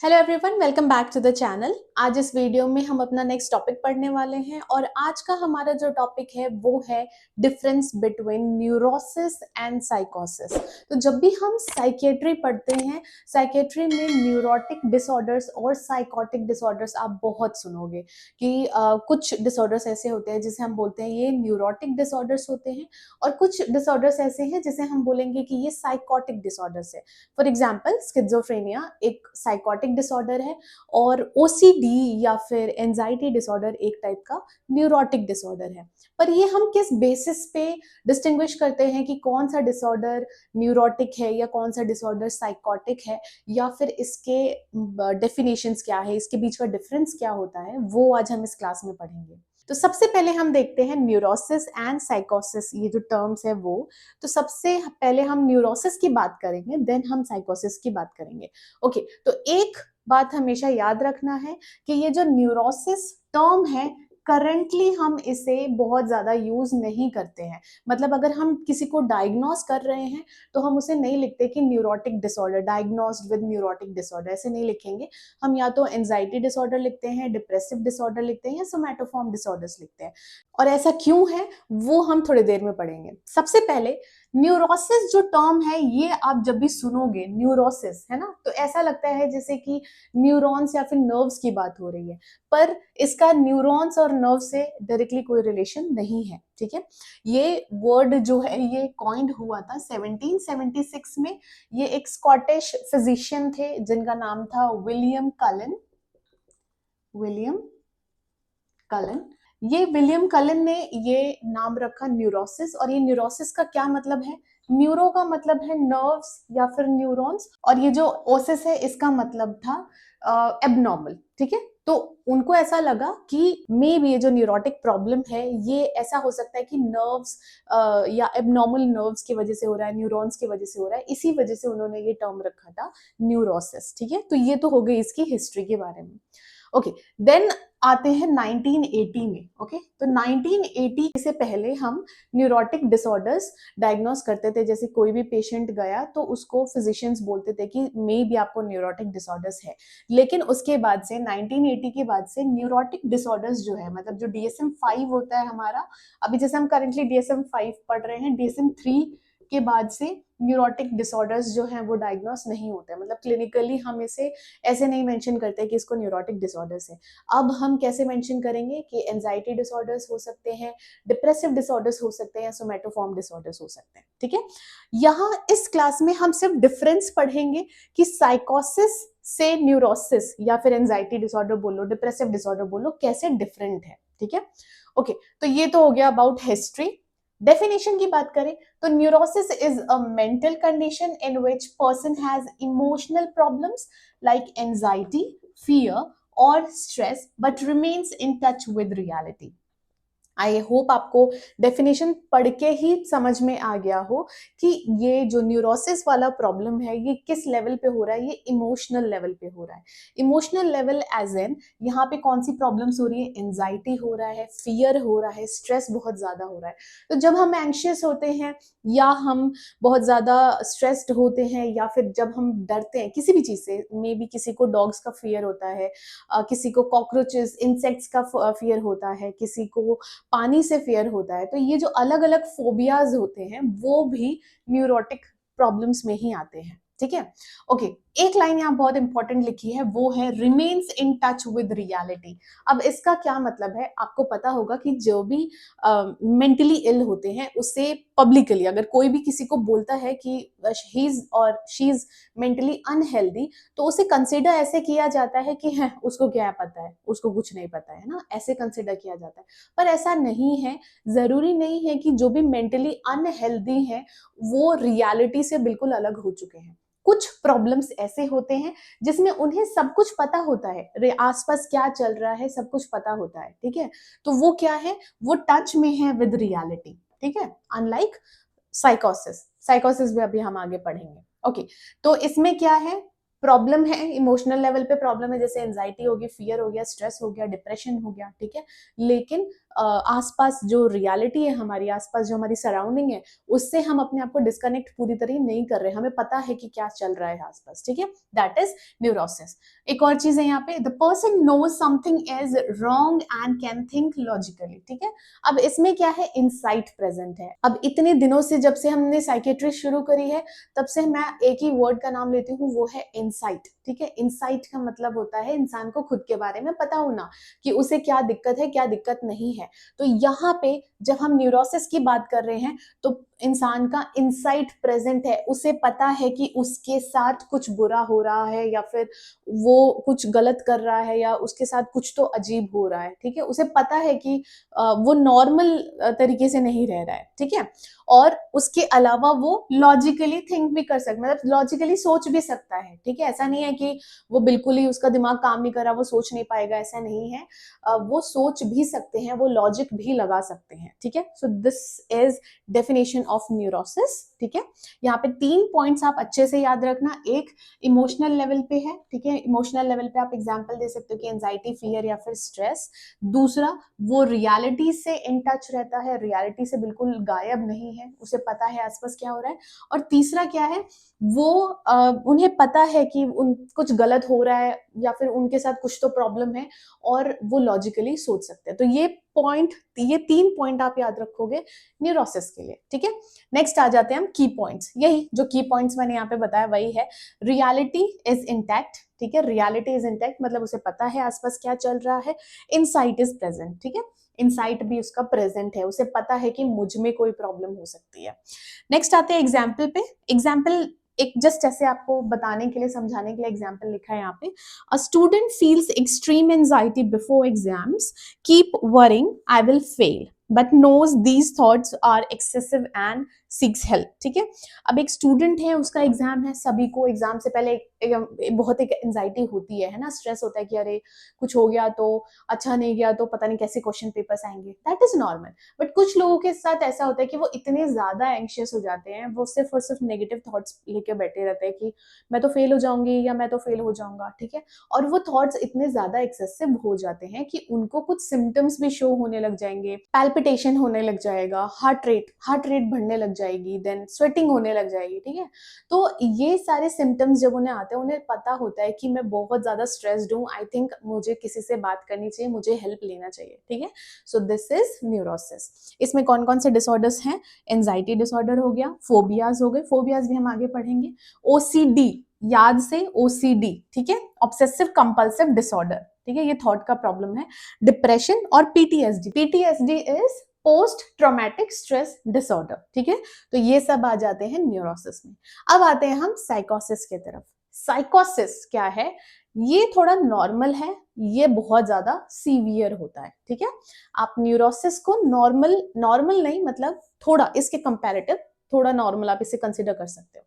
Hello everyone, welcome back to the channel. आज इस video में हम अपना नेक्स्ट टॉपिक पढ़ने वाले हैं और आज का हमारा जो टॉपिक है वो है डिफरेंस बिटवीन न्यूरोसिस एंड साइकोसिस। तो जब भी हम साइकेट्री पढ़ते हैं, साइकेट्री में न्यूरोटिक डिसऑर्डर्स और साइकोटिक डिसऑर्डर्स आप बहुत सुनोगे कि कुछ डिसऑर्डर्स ऐसे होते हैं जिसे हम बोलते हैं ये न्यूरोटिक डिसऑर्डर्स होते हैं और कुछ डिसऑर्डर्स ऐसे हैं जिसे हम बोलेंगे कि ये साइकोटिक डिसऑर्डर्स है। फॉर एग्जाम्पल स्किज़ोफ्रेनिया एक साइकोटिक डिसऑर्डर है और ओसीडी या फिर एंजाइटी डिसऑर्डर एक टाइप का न्यूरोटिक डिसऑर्डर है। पर ये हम किस बेसिस पे डिस्टिंग्विश करते हैं कि कौन सा डिसऑर्डर न्यूरोटिक है या कौन सा डिसऑर्डर साइकोटिक है, या फिर इसके डेफिनेशंस क्या है, इसके बीच का डिफरेंस क्या होता है, वो आज हम इस क्लास में पढ़ेंगे। तो सबसे पहले हम देखते हैं न्यूरोसिस एंड साइकोसिस, ये जो टर्म्स है वो। तो सबसे पहले हम न्यूरोसिस की बात करेंगे, देन हम साइकोसिस की बात करेंगे। ओके, तो एक बात हमेशा याद रखना है कि ये जो न्यूरोसिस टर्म है, करंटली हम इसे बहुत ज्यादा यूज नहीं करते हैं। मतलब अगर हम किसी को डायग्नोस कर रहे हैं तो हम उसे नहीं लिखते कि neurotic disorder, diagnosed with neurotic disorder, ऐसे नहीं लिखेंगे। हम या तो एंजाइटी डिसऑर्डर लिखते हैं, डिप्रेसिव डिसऑर्डर लिखते हैं या सोमैटोफॉर्म डिसऑर्डर्स लिखते हैं। और ऐसा क्यों है वो हम थोड़ी देर में पढ़ेंगे। सबसे पहले न्यूरोसिस जो टर्म है, ये आप जब भी सुनोगे न्यूरोसिस, है ना, तो ऐसा लगता है जैसे कि न्यूरॉन्स या फिर नर्व्स की बात हो रही है, पर इसका न्यूरॉन्स और नर्व से डायरेक्टली कोई रिलेशन नहीं है। ठीक है, ये वर्ड जो है ये कॉइंड हुआ था 1776 में। ये एक स्कॉटिश फिजिशियन थे जिनका नाम था विलियम कलन। विलियम कलन, ये विलियम कलन ने ये नाम रखा न्यूरोसिस। और ये न्यूरोसिस का क्या मतलब है? न्यूरो का मतलब है नर्व्स या फिर न्यूरॉन्स, और ये जो ओसिस है इसका मतलब था एबनॉर्मल। ठीक है, तो उनको ऐसा लगा कि मे बी ये जो न्यूरोटिक प्रॉब्लम है ये ऐसा हो सकता है कि नर्व्स या एबनॉर्मल नर्व्स की वजह से हो रहा है, न्यूरॉन्स की वजह से हो रहा है, इसी वजह से उन्होंने ये टर्म रखा था न्यूरोसिस। ठीक है, तो ये तो हो गई इसकी हिस्ट्री के बारे में। ओके, देन आते हैं 1980 में। ओके, तो 1980 से पहले हम न्यूरोटिक डिसऑर्डर्स डायग्नोस करते थे। जैसे कोई भी पेशेंट गया तो उसको फिजिशियंस बोलते थे कि मे बी आपको न्यूरोटिक डिसऑर्डर्स है। लेकिन उसके बाद से 1980 के बाद से न्यूरोटिक डिसऑर्डर्स जो है, मतलब जो DSM-5 होता है हमारा, अभी जैसे हम करेंटली DSM-5 पढ़ रहे हैं, DSM-3 के बाद से न्यूरोटिक डिसऑर्डर्स जो हैं वो डायग्नोस नहीं होते हैं। मतलब क्लिनिकली हम इसे ऐसे नहीं मेंशन करते कि इसको न्यूरोटिक डिसऑर्डर्स है। अब हम कैसे मेंशन करेंगे कि एंजाइटी डिसऑर्डर्स हो सकते हैं, डिप्रेसिव डिसऑर्डर्स हो सकते हैं, सोमैटोफॉर्म डिसऑर्डर्स हो सकते हैं। ठीक है, यहाँ इस क्लास में हम सिर्फ डिफरेंस पढ़ेंगे कि साइकोसिस से न्यूरोसिस या फिर एंजाइटी डिसऑर्डर बोलो, डिप्रेसिव डिसऑर्डर बोलो, कैसे डिफरेंट है। ठीक है, ओके, तो ये तो हो गया अबाउट हिस्ट्री। डेफिनेशन की बात करें तो neurosis is a mental condition in which person has emotional problems like anxiety, fear, or stress, but remains in touch with reality. I hope आपको डेफिनेशन पढ़ के ही समझ में आ गया हो कि ये जो न्यूरोसिस वाला प्रॉब्लम है ये किस लेवल पे हो रहा है। ये इमोशनल लेवल पे हो रहा है। इमोशनल लेवल एज एन यहाँ पे कौन सी प्रॉब्लम्स हो रही है? एंजाइटी हो रहा है, फियर हो रहा है, स्ट्रेस बहुत ज्यादा हो रहा है। तो जब हम एंशियस होते हैं या हम बहुत ज्यादा स्ट्रेस्ड होते हैं या फिर जब हम डरते हैं किसी भी चीज से, मे बी किसी को डॉग्स का फियर होता है, किसी को कॉकरोचेस इंसेक्ट्स का फियर होता है, किसी को पानी से फेयर होता है, तो ये जो अलग अलग फोबियाज होते हैं वो भी न्यूरोटिक प्रॉब्लम्स में ही आते हैं। ठीक है, ओके, एक लाइन यहाँ बहुत इंपॉर्टेंट लिखी है, वो है remains in touch with reality. अब इसका क्या मतलब है? आपको पता होगा कि जो भी मेंटली इल होते हैं उससे पब्लिकली अगर कोई भी किसी को बोलता है कि ही इज और शी इज मेंटली अनहेल्दी, तो उसे कंसिडर ऐसे किया जाता है कि है उसको क्या पता है, उसको कुछ नहीं पता है ना, ऐसे कंसिडर किया जाता है। पर ऐसा नहीं है। जरूरी नहीं है कि जो भी मेंटली अनहेल्दी है वो रियलिटी से बिल्कुल अलग हो चुके हैं। कुछ प्रॉब्लम्स ऐसे होते हैं जिसमें उन्हें सब कुछ पता होता है, आसपास क्या चल रहा है सब कुछ पता होता है। ठीक है, तो वो क्या है? वो टच में है विद रियलिटी। ठीक है, अनलाइक साइकोसिस। साइकोसिस भी अभी हम आगे पढ़ेंगे। ओके, तो इसमें क्या है? प्रॉब्लम है, इमोशनल लेवल पे प्रॉब्लम है, जैसे एंजाइटी हो गई, फियर हो गया, स्ट्रेस हो गया, डिप्रेशन हो गया। ठीक है, लेकिन आसपास जो रियलिटी है, हमारी आसपास जो हमारी सराउंडिंग है, उससे हम अपने आप को डिस्कनेक्ट पूरी तरह नहीं कर रहे, हमें पता है कि क्या चल रहा है आसपास, ठीक है, दैट इज न्यूरोसिस। एक और चीज है यहाँ पे, the person knows something is wrong and can think logically, ठीक है। अब इसमें क्या है, इनसाइट प्रेजेंट है। अब इतने दिनों से जब से हमने साइकेट्री शुरू करी है, तब से मैं एक ही वर्ड का नाम लेती हूँ, वो है इनसाइट, ठीक है। इनसाइट का मतलब होता है इंसान को खुद के बारे में पता होना कि उसे क्या दिक्कत है, क्या दिक्कत नहीं है। तो यहाँ पे जब हम न्यूरोसिस की बात कर रहे हैं, तो इंसान का इनसाइट प्रेजेंट है, उसे पता है कि उसके साथ कुछ बुरा हो रहा है, या फिर वो कुछ गलत कर रहा है, या उसके साथ कुछ तो अजीब हो रहा है, ठीक है। उसे पता है कि वो नॉर्मल तरीके से नहीं रह रहा है, ठीक है। और उसके अलावा वो लॉजिकली थिंक भी कर सकता है, मतलब लॉजिकली सोच भी सकता है, ठीक है। ऐसा नहीं है कि वो बिल्कुल ही उसका दिमाग काम नहीं कर रहा, वो सोच नहीं पाएगा, ऐसा नहीं है। वो सोच भी सकते हैं, वो लॉजिक भी लगा सकते हैं, ठीक है। So this is definition of neurosis, ठीक है। यहाँ पे 3 पॉइंट्स आप अच्छे से याद रखना। एक इमोशनल लेवल पे है, ठीक है, इमोशनल लेवल पे आप एग्जांपल दे सकते हो कि एंजाइटी, फियर या फिर स्ट्रेस। दूसरा, वो रियलिटी से इन टच रहता है, रियलिटी से बिल्कुल गायब नहीं है, उसे पता है आसपास क्या हो रहा है। और तीसरा क्या है, वो उन्हें पता है कि कुछ गलत हो रहा है, या फिर उनके साथ कुछ तो प्रॉब्लम है, और वो लॉजिकली सोच सकते हैं। तो ये 3 पॉइंट आप याद रखोगे न्यूरोसिस के लिए, ठीक है। नेक्स्ट आ जाते हैं हम की पॉइंट्स। यही जो की पॉइंट्स मैंने यहाँ पे बताया वही है, रियलिटी इज इंटैक्ट, ठीक है। रियलिटी इज इंटैक्ट मतलब उसे पता है आसपास क्या चल रहा है। इनसाइट इज प्रेजेंट, ठीक है, इनसाइट भी उसका प्रेजेंट है, उसे पता है कि मुझ में कोई प्रॉब्लम हो सकती है। नेक्स्ट आते हैं एग्जाम्पल पे। एग्जाम्पल एक जस्ट ऐसे आपको बताने के लिए, समझाने के लिए एग्जाम्पल लिखा है यहाँ पे। A student feels extreme anxiety before exams, keep worrying I will fail, but knows these thoughts are excessive and seeks help, ठीक है। अब एक स्टूडेंट है, उसका एग्जाम है, सभी को एग्जाम से पहले बहुत एक एंजाइटी होती है ना, स्ट्रेस होता है कि अरे कुछ हो गया तो, अच्छा नहीं गया तो पता नहीं कैसे क्वेश्चन पेपर्स आएंगे, दैट इज नॉर्मल। बट कुछ लोगों के साथ ऐसा होता है कि वो इतने ज्यादा एंशियस हो जाते हैं, वो सिर्फ और सिर्फ नेगेटिव थॉट्स लेके बैठे रहते हैं कि मैं तो फेल हो जाऊंगी या मैं तो फेल हो जाऊंगा, ठीक है। और वो थॉट्स इतने ज्यादा एक्सेसिव हो जाते हैं कि उनको कुछ सिम्टम्स भी शो होने लग जाएंगे, पैल्पिटेशन होने लग जाएगा, हार्ट रेट बढ़ने लग जाएगी, देन स्वेटिंग होने लग जाएगी, ठीक है। तो ये सारे सिम्टम्स जब उन्हें आते हैं, उन्हें पता होता है कि मैं बहुत ज्यादा स्ट्रेस्ड हूँ, आई थिंक मुझे किसी से बात करनी चाहिए, मुझे हेल्प लेना चाहिए, ठीक है। So this is neurosis. इसमें कौन कौन से डिसऑर्डर्स हैं, एंजाइटी डिसऑर्डर हो गया, फोबियाज हो गए, फोबियाज भी हम आगे पढ़ेंगे, ओसीडी, याद से ओसीडी, ठीक है, ऑब्सेसिव कंपल्सिव डिसऑर्डर, ठीक है, ये थॉट का प्रॉब्लम है, डिप्रेशन और PTSD. PTSD is post traumatic stress disorder, ठीक है। तो ये सब आ जाते हैं न्यूरोसिस में। अब आते हैं हम साइकोसिस के तरफ। साइकोसिस क्या है, ये थोड़ा नॉर्मल है, ये बहुत ज्यादा सीवियर होता है, ठीक है। आप न्यूरोसिस को नॉर्मल नहीं, मतलब थोड़ा इसके कंपैरेटिव थोड़ा नॉर्मल आप इसे कंसिडर कर सकते हो।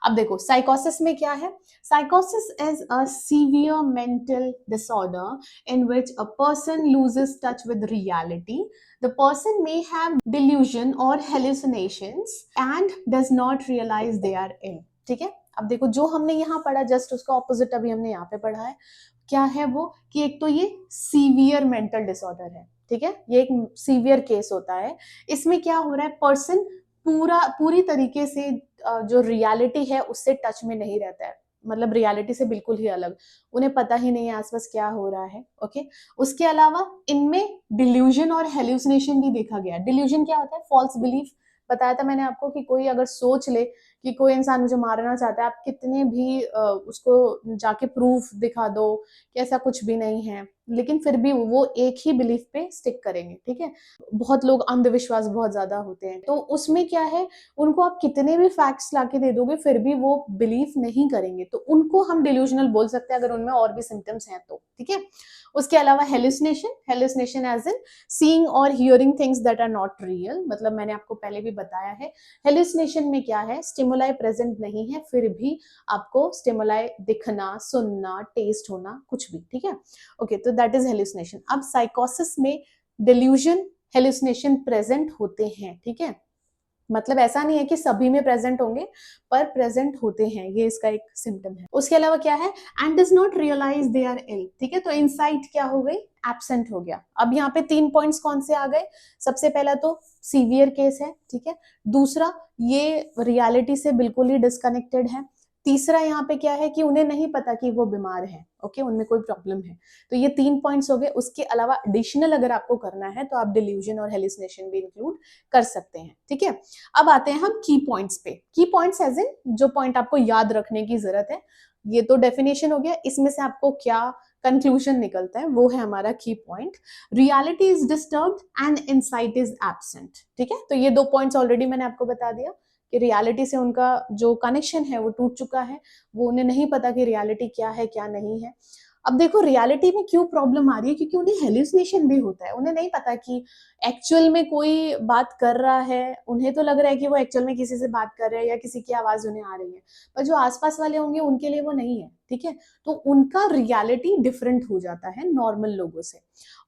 अब देखो साइकोसिस में क्या है, साइकोसिस is a severe mental disorder in which a person loses touch with reality, the person may have delusion or hallucinations and does not realize they are ill, ठीक है। अब देखो जो हमने यहाँ पढ़ा, जस्ट उसका ऑपोजिट अभी हमने यहाँ पे पढ़ा है। क्या है वो, कि एक तो ये सीवियर मेंटल डिसऑर्डर है, ठीक है, ये एक सीवियर केस होता है। इसमें क्या हो रहा है, पर्सन पूरी तरीके से जो रियलिटी है उससे टच में नहीं रहता है, मतलब रियलिटी से बिल्कुल ही अलग, उन्हें पता ही नहीं है आसपास क्या हो रहा है, ओके। उसके अलावा इनमें डिल्यूजन और हेल्यूसिनेशन भी देखा गया। डिल्यूजन क्या होता है, फॉल्स बिलीफ, बताया था मैंने आपको कि कोई अगर सोच ले कि कोई इंसान मुझे मारना चाहता है, आप कितने भी उसको जाके प्रूफ दिखा दो कि ऐसा कुछ भी नहीं है, लेकिन फिर भी वो एक ही बिलीफ पे स्टिक करेंगे, ठीक है। बहुत लोग अंधविश्वास बहुत ज्यादा होते हैं, तो उसमें क्या है, उनको आप कितने भी फैक्ट्स लाके दे दोगे फिर भी वो बिलीव नहीं करेंगे, तो उनको हम डिल्यूजनल बोल सकते हैं अगर उनमें और भी सिम्टम्स हैं तो, ठीक है। उसके अलावा हेलुसिनेशन एज इन सीइंग और hearing things that are not real, मतलब मैंने आपको पहले भी बताया है, हेलुसिनेशन में क्या है, स्टिमुलाई प्रेजेंट नहीं है, फिर भी आपको स्टिमुलाई दिखना, सुनना, टेस्ट होना, कुछ भी, ठीक है, ओके। तो दैट इज हेलुसिनेशन। अब साइकोसिस में डिल्यूजन, हेलुसिनेशन प्रेजेंट होते हैं, ठीक है। मतलब ऐसा नहीं है कि सभी में प्रेजेंट होंगे, पर प्रेजेंट होते हैं, ये इसका एक सिम्टम है। उसके अलावा क्या है, and does not realise they are ill, ठीक है, तो इनसाइट क्या हो गई, एब्सेंट हो गया। अब यहाँ पे 3 पॉइंट्स कौन से आ गए, सबसे पहला तो सीवियर केस है, ठीक है, दूसरा ये रियलिटी से बिल्कुल ही डिस्कनेक्टेड है, तीसरा यहाँ पे क्या है कि उन्हें नहीं पता कि वो बीमार है, ओके, उनमें कोई प्रॉब्लम है। तो ये 3 पॉइंट्स हो गए। उसके अलावा एडिशनल अगर आपको करना है तो आप डिल्यूजन और हेलुसिनेशन भी इंक्लूड कर सकते हैं, ठीक है। अब आते हैं हम की पॉइंट्स पे। की पॉइंट्स एज इन जो पॉइंट आपको याद रखने की जरूरत है, ये तो डेफिनेशन हो गया, इसमें से आपको क्या कंक्लूजन निकलता है वो है हमारा की point. Reality is disturbed and insight is absent, ठीक है। तो ये 2 पॉइंट्स ऑलरेडी मैंने आपको बता दिया कि रियलिटी से उनका जो कनेक्शन है वो टूट चुका है, वो उन्हें नहीं पता कि रियलिटी क्या है क्या नहीं है। अब देखो रियलिटी में क्यों प्रॉब्लम आ रही है, क्योंकि उन्हें हेल्यूसिनेशन भी होता है, उन्हें नहीं पता कि एक्चुअल में कोई बात कर रहा है, उन्हें तो लग रहा है कि वो एक्चुअल में किसी से बात कर रहे हैं या किसी की आवाज उन्हें आ रही है, पर जो आसपास वाले होंगे उनके लिए वो नहीं है, ठीक है। तो उनका रियलिटी डिफरेंट हो जाता है नॉर्मल लोगों से।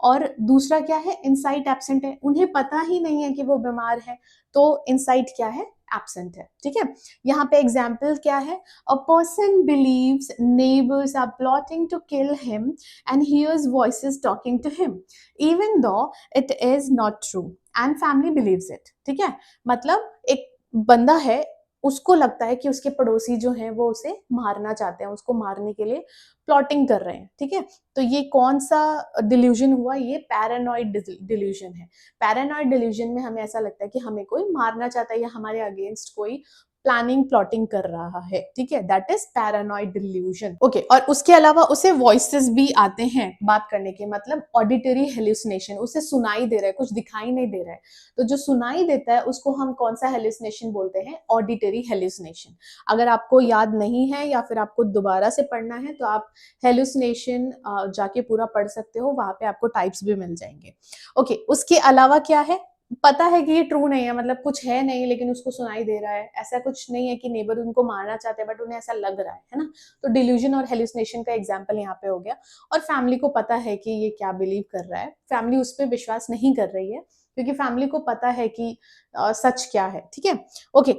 और दूसरा क्या है, इनसाइट एब्सेंट है, उन्हें पता ही नहीं है कि वो बीमार है, तो इनसाइट क्या है, एब्सेंट है, ठीक है। यहाँ पे एग्जाम्पल क्या है, a person believes neighbours are plotting to kill him and hears voices talking to him even though it is not true and family believes it, ठीक है। मतलब एक बंदा है, उसको लगता है कि उसके पड़ोसी जो हैं वो उसे मारना चाहते हैं, उसको मारने के लिए प्लॉटिंग कर रहे हैं, ठीक है। तो ये कौन सा डिल्यूजन हुआ, ये पैरानॉइड डिल्यूजन है। पैरानॉइड डिल्यूजन में हमें ऐसा लगता है कि हमें कोई मारना चाहता है या हमारे अगेंस्ट कोई प्लानिंग प्लॉटिंग कर रहा है, ठीक है, that is paranoid delusion, okay. और उसके अलावा उसे वॉइसेस भी आते हैं बात करने के, मतलब ऑडिटरी हेल्यूसिनेशन, उसे सुनाई दे रहा है, कुछ दिखाई नहीं दे रहा है, तो जो सुनाई देता है उसको हम कौन सा हेल्यूसिनेशन बोलते हैं, ऑडिटरी हेल्यूसिनेशन। अगर आपको याद नहीं है या फिर आपको दोबारा से पढ़ना है तो आप हेल्यूसिनेशन जाके पूरा पढ़ सकते हो, वहां पे आपको टाइप्स भी मिल जाएंगे, ओके। उसके अलावा क्या है, पता है कि ये ट्रू नहीं है, मतलब कुछ है नहीं लेकिन उसको सुनाई दे रहा है, ऐसा कुछ नहीं है कि नेबर उनको मारना चाहते हैं बट उन्हें ऐसा लग रहा है ना। तो डिल्यूजन और हेल्यूसिनेशन का एग्जांपल यहाँ पे हो गया। और फैमिली को पता है कि ये क्या बिलीव कर रहा है, फैमिली उस पर विश्वास नहीं कर रही है क्योंकि फैमिली को पता है कि सच क्या है, ठीक है, ओके।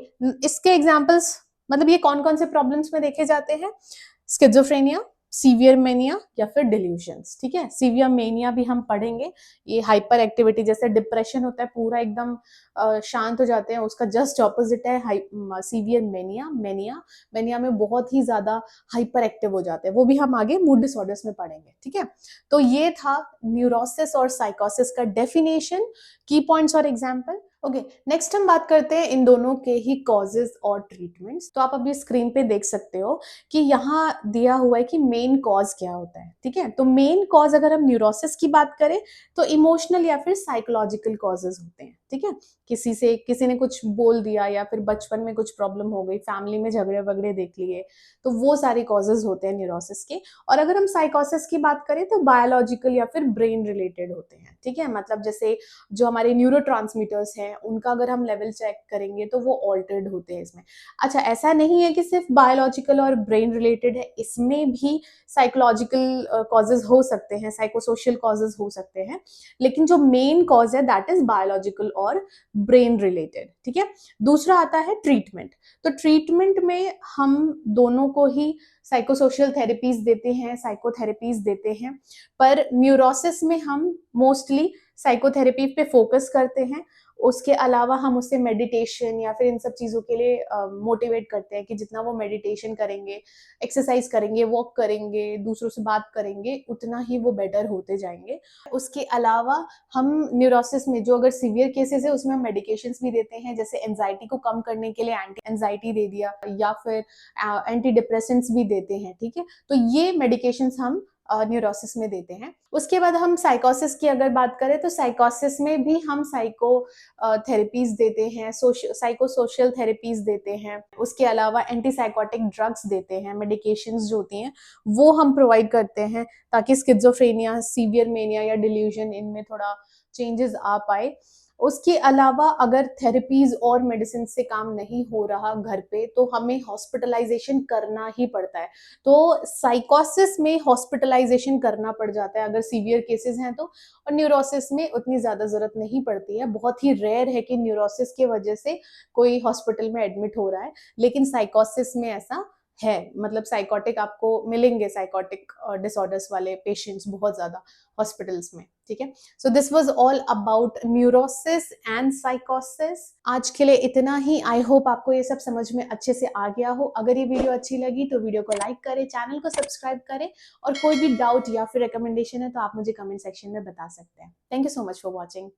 इसके एग्जाम्पल्स, मतलब ये कौन कौन से प्रॉब्लम्स में देखे जाते हैं, स्किज़ोफ्रेनिया, सीवियर मेनिया या फिर डिल्यूशंस, ठीक है। सीवियर मेनिया भी हम पढ़ेंगे, ये हाइपर एक्टिविटी, जैसे डिप्रेशन होता है पूरा एकदम शांत हो जाते हैं, उसका जस्ट ऑपोजिट है सीवियर मेनिया। मेनिया में बहुत ही ज्यादा हाइपर एक्टिव हो जाते हैं, वो भी हम आगे मूड डिसऑर्डर्स में पढ़ेंगे, ठीक है। तो ये था न्यूरोसिस और साइकोसिस का डेफिनेशन, की पॉइंट्स और एग्जाम्पल, ओके। नेक्स्ट हम बात करते हैं इन दोनों के ही कॉजेज और ट्रीटमेंट्स। तो आप अभी स्क्रीन पे देख सकते हो कि यहाँ दिया हुआ है कि मेन कॉज क्या होता है, ठीक है। तो मेन कॉज अगर हम न्यूरोसिस की बात करें तो इमोशनल या फिर साइकोलॉजिकल कॉजेज होते हैं, ठीक है। किसी ने कुछ बोल दिया या फिर बचपन में कुछ प्रॉब्लम हो गई, फैमिली में झगड़े वगड़े देख लिए, तो वो सारे कॉजेज होते हैं न्यूरोसिस के। और अगर हम साइकोसिस की बात करें तो बायोलॉजिकल या फिर ब्रेन रिलेटेड होते हैं, ठीक है। मतलब जैसे जो हमारे न्यूरोट्रांसमीटर्स हैं उनका अगर हम लेवल चेक करेंगे तो वो ऑल्टर्ड होते हैं इसमें। अच्छा, ऐसा नहीं है कि सिर्फ बायोलॉजिकल और ब्रेन रिलेटेड है, इसमें भी साइकोलॉजिकल कॉजेज हो सकते हैं, साइकोसोशियल कॉजेज हो सकते हैं, लेकिन जो मेन कॉज है दैट इज बायोलॉजिकल और ब्रेन रिलेटेड, ठीक है। दूसरा आता है ट्रीटमेंट। तो ट्रीटमेंट में हम दोनों को ही साइकोसोशियल थेरेपीज देते हैं, साइकोथेरेपीज देते हैं, पर न्यूरोसिस में हम मोस्टली साइकोथेरेपी पे फोकस करते हैं। उसके अलावा हम उससे मेडिटेशन या फिर इन सब चीज़ों के लिए मोटिवेट करते हैं कि जितना वो मेडिटेशन करेंगे, एक्सरसाइज करेंगे, वॉक करेंगे, दूसरों से बात करेंगे, उतना ही वो बेटर होते जाएंगे। उसके अलावा हम न्यूरोसिस में जो अगर सीवियर केसेस है उसमें हम मेडिकेशंस भी देते हैं, जैसे एंजाइटी को कम करने के लिए एंटी एंजाइटी दे दिया या फिर एंटी डिप्रेसेंट्स भी देते हैं, ठीक है। तो ये मेडिकेशंस हम न्यूरोसिस में देते हैं। उसके बाद हम साइकोसिस की अगर बात करें तो साइकोसिस में भी हम साइको थेरेपीज देते हैं, साइको सोशल थेरेपीज देते हैं। उसके अलावा एंटी साइकोटिक ड्रग्स देते हैं, मेडिकेशंस जो होती हैं वो हम प्रोवाइड करते हैं ताकि स्किज़ोफ्रेनिया, सीवियर मेनिया या डिल्यूजन इनमें थोड़ा चेंजेस आ पाए। उसके अलावा अगर थेरेपीज और मेडिसिन से काम नहीं हो रहा घर पे, तो हमें हॉस्पिटलाइजेशन करना ही पड़ता है। तो साइकोसिस में हॉस्पिटलाइजेशन करना पड़ जाता है अगर सीवियर केसेस हैं तो, और न्यूरोसिस में उतनी ज्यादा जरूरत नहीं पड़ती है। बहुत ही रेयर है कि न्यूरोसिस की वजह से कोई हॉस्पिटल में एडमिट हो रहा है, लेकिन साइकोसिस में ऐसा है। मतलब साइकोटिक आपको मिलेंगे, साइकोटिक डिसऑर्डर्स वाले पेशेंट्स बहुत ज्यादा हॉस्पिटल्स में। ठीक है, so this was all about neurosis and साइकोसिस। आज के लिए इतना ही। आई होप आपको ये सब समझ में अच्छे से आ गया हो। अगर ये वीडियो अच्छी लगी तो वीडियो को लाइक करें, चैनल को सब्सक्राइब करें, और कोई भी डाउट या फिर रिकमेंडेशन है तो आप मुझे कमेंट सेक्शन में बता सकते हैं। Thank you so much for watching.